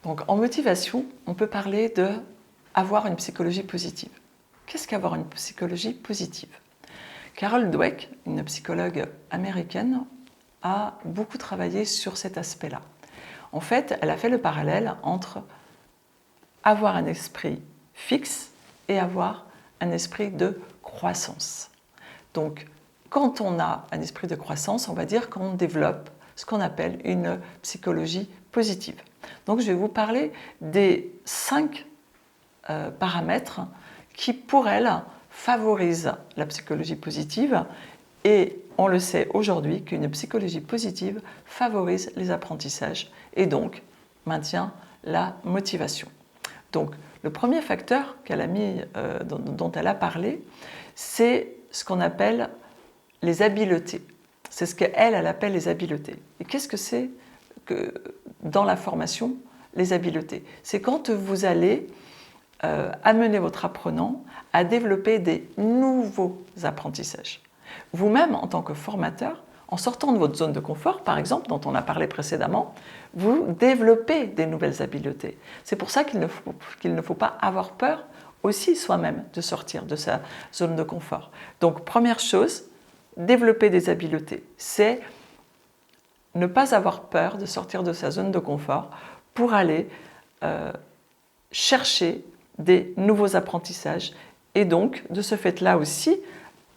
Donc en motivation, on peut parler de avoir une psychologie positive. Qu'est-ce qu'avoir une psychologie positive? Carol Dweck, une psychologue américaine, a beaucoup travaillé sur cet aspect-là. En fait, elle a fait le parallèle entre avoir un esprit fixe et avoir un esprit de croissance. Donc, quand on a un esprit de croissance, on va dire qu'on développe ce qu'on appelle une psychologie positive. Donc, je vais vous parler des 5 paramètres qui, pour elle, favorisent la psychologie positive. Et on le sait aujourd'hui qu'une psychologie positive favorise les apprentissages et donc maintient la motivation. Donc, le premier facteur qu'elle a mis, dont elle a parlé, c'est ce qu'on appelle les habiletés. C'est ce qu'elle appelle les habiletés. Et qu'est-ce que c'est que dans la formation, les habiletés? C'est quand vous allez amener votre apprenant à développer des nouveaux apprentissages. Vous-même, en tant que formateur, en sortant de votre zone de confort, par exemple, dont on a parlé précédemment, vous développez des nouvelles habiletés. C'est pour ça qu'il ne faut pas avoir peur aussi soi-même de sortir de sa zone de confort. Donc, première chose, développer des habiletés, c'est ne pas avoir peur de sortir de sa zone de confort pour aller chercher des nouveaux apprentissages et donc, de ce fait-là aussi,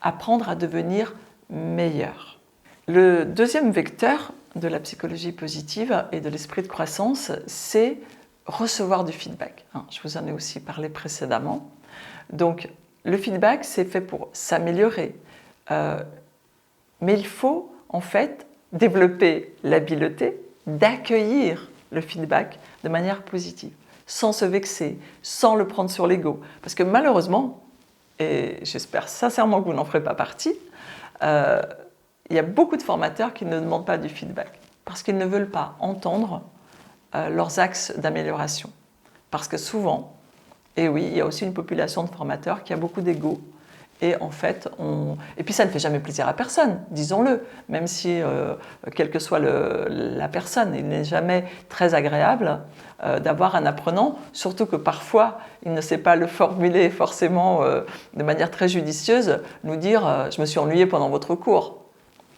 apprendre à devenir meilleur. Le deuxième vecteur de la psychologie positive et de l'esprit de croissance, c'est recevoir du feedback. Je vous en ai aussi parlé précédemment. Donc, le feedback, c'est fait pour s'améliorer. Mais il faut, en fait, développer l'habileté d'accueillir le feedback de manière positive, sans se vexer, sans le prendre sur l'ego. Parce que malheureusement, et j'espère sincèrement que vous n'en ferez pas partie, il y a beaucoup de formateurs qui ne demandent pas du feedback parce qu'ils ne veulent pas entendre leurs axes d'amélioration. Parce que souvent, et oui, il y a aussi une population de formateurs qui a beaucoup d'ego. Et en fait, et puis ça ne fait jamais plaisir à personne, disons-le, même si, quelle que soit la personne, il n'est jamais très agréable d'avoir un apprenant, surtout que parfois, il ne sait pas le formuler forcément de manière très judicieuse, nous dire « je me suis ennuyé pendant votre cours,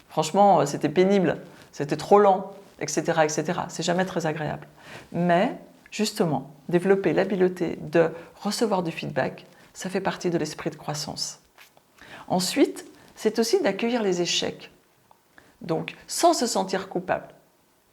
franchement, c'était pénible, c'était trop lent, etc. etc. » C'est jamais très agréable. Mais justement, développer l'habileté de recevoir du feedback, ça fait partie de l'esprit de croissance. Ensuite, c'est aussi d'accueillir les échecs. Donc, sans se sentir coupable.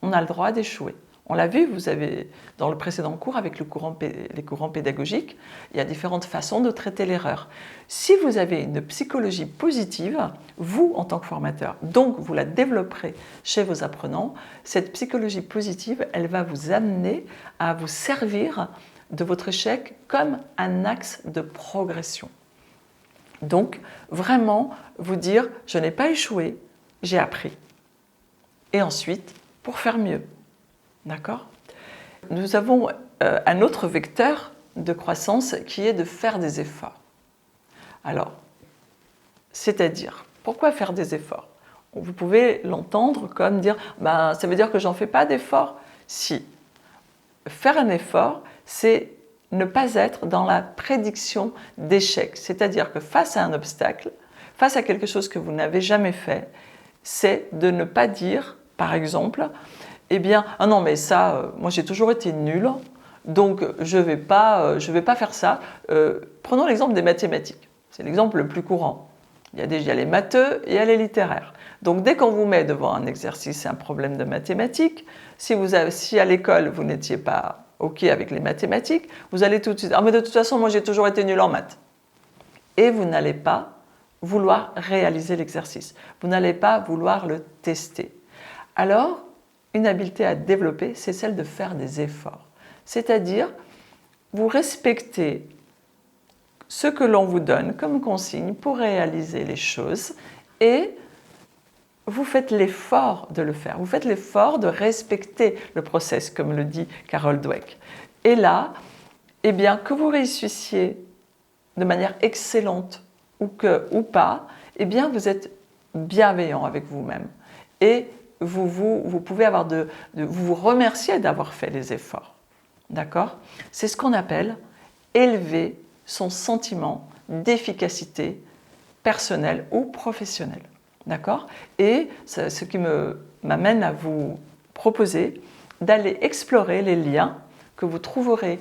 On a le droit d'échouer. On l'a vu, vous avez dans le précédent cours avec les courants pédagogiques, il y a différentes façons de traiter l'erreur. Si vous avez une psychologie positive, vous en tant que formateur, donc vous la développerez chez vos apprenants, cette psychologie positive, elle va vous amener à vous servir de votre échec comme un axe de progression. Donc, vraiment vous dire « je n'ai pas échoué, j'ai appris ». Et ensuite, pour faire mieux. D'accord? Nous avons un autre vecteur de croissance qui est de faire des efforts. Alors, c'est-à-dire, pourquoi faire des efforts? Vous pouvez l'entendre comme dire « ça veut dire que j'en fais pas d'efforts ?» Si. Faire un effort, c'est ne pas être dans la prédiction d'échec. C'est-à-dire que face à un obstacle, face à quelque chose que vous n'avez jamais fait, c'est de ne pas dire, par exemple, eh bien, ah non mais ça, moi j'ai toujours été nul, donc je vais pas faire ça. Prenons l'exemple des mathématiques, c'est l'exemple le plus courant. Il y a les matheux et il y a les littéraires. Donc dès qu'on vous met devant un exercice, un problème de mathématiques, si à l'école vous n'étiez pas OK avec les mathématiques, vous allez tout de suite « ah mais de toute façon, moi j'ai toujours été nul en maths ». Et vous n'allez pas vouloir réaliser l'exercice. Vous n'allez pas vouloir le tester. Alors, une habileté à développer, c'est celle de faire des efforts. C'est-à-dire, vous respectez ce que l'on vous donne comme consigne pour réaliser les choses et vous faites l'effort de le faire. Vous faites l'effort de respecter le process, comme le dit Carol Dweck. Et là, eh bien, que vous réussissiez de manière excellente ou pas, eh bien, vous êtes bienveillant avec vous-même. Et vous pouvez vous remercier d'avoir fait les efforts. d'accord? C'est ce qu'on appelle élever son sentiment d'efficacité personnelle ou professionnelle, d'accord? Et ce qui m'amène à vous proposer d'aller explorer les liens que vous trouverez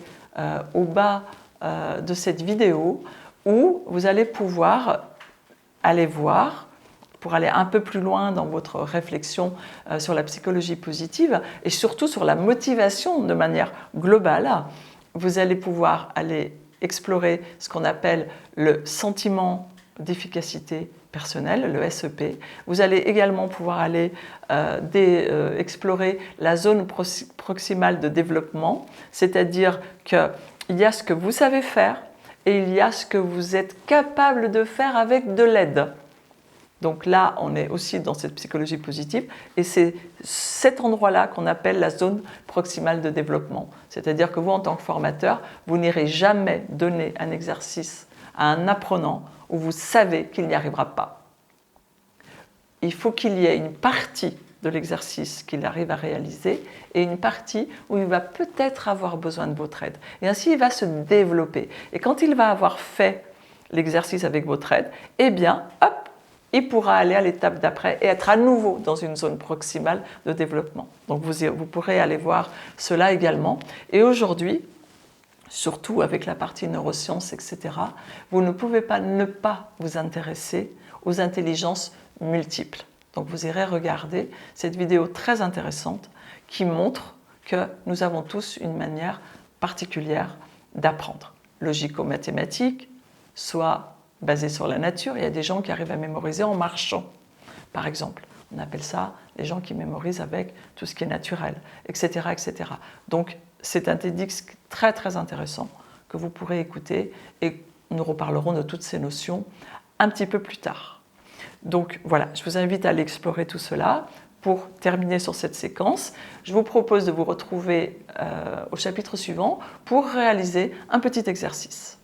au bas de cette vidéo où vous allez pouvoir aller voir, pour aller un peu plus loin dans votre réflexion sur la psychologie positive et surtout sur la motivation de manière globale, vous allez pouvoir aller explorer ce qu'on appelle le sentiment d'efficacité personnelle, le SEP. Vous allez également pouvoir aller explorer la zone proximale de développement, c'est-à-dire qu'il y a ce que vous savez faire et il y a ce que vous êtes capable de faire avec de l'aide. Donc là, on est aussi dans cette psychologie positive et c'est cet endroit-là qu'on appelle la zone proximale de développement. C'est-à-dire que vous, en tant que formateur, vous n'irez jamais donner un exercice à un apprenant où vous savez qu'il n'y arrivera pas. Il faut qu'il y ait une partie de l'exercice qu'il arrive à réaliser et une partie où il va peut-être avoir besoin de votre aide. Et ainsi, il va se développer. Et quand il va avoir fait l'exercice avec votre aide, eh bien, hop, il pourra aller à l'étape d'après et être à nouveau dans une zone proximale de développement. Donc vous pourrez aller voir cela également. Et aujourd'hui, surtout avec la partie neurosciences, etc., vous ne pouvez pas ne pas vous intéresser aux intelligences multiples. Donc vous irez regarder cette vidéo très intéressante qui montre que nous avons tous une manière particulière d'apprendre. Logico-mathématique, soit basée sur la nature. Il y a des gens qui arrivent à mémoriser en marchant, par exemple. On appelle ça les gens qui mémorisent avec tout ce qui est naturel, etc. etc. Donc c'est un TEDx très très intéressant que vous pourrez écouter et nous reparlerons de toutes ces notions un petit peu plus tard. Donc voilà, je vous invite à aller explorer tout cela. Pour terminer sur cette séquence, je vous propose de vous retrouver au chapitre suivant pour réaliser un petit exercice.